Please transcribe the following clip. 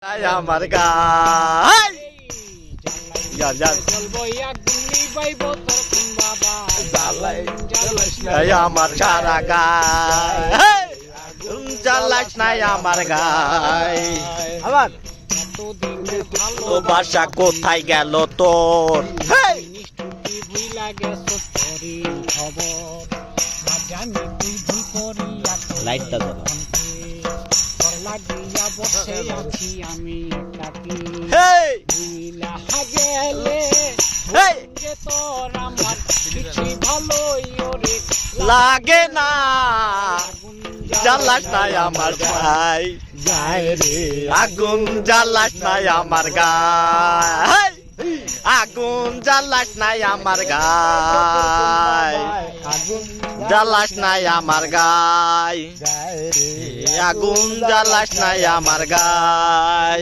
আমার গাই আমার সারা গাই জ্বালাস নাই আমার গাই আবার তো বাসা কোথায় গেল তোর লাইটটা দাও লাগিয়া বসে আছি আমি একাকী ভুইলা গেলে যে তোর আমার কিছু ভালোই ওরে লাগে না জ্বালাস নাই আমার ভাই গায় রে আগুন জ্বালাস নাই আমার গায় আগুন জ্বালাস নাই আমার গায় জ্বালাস নাই আমার গায় আগুন জ্বালাস নাই আমার গায়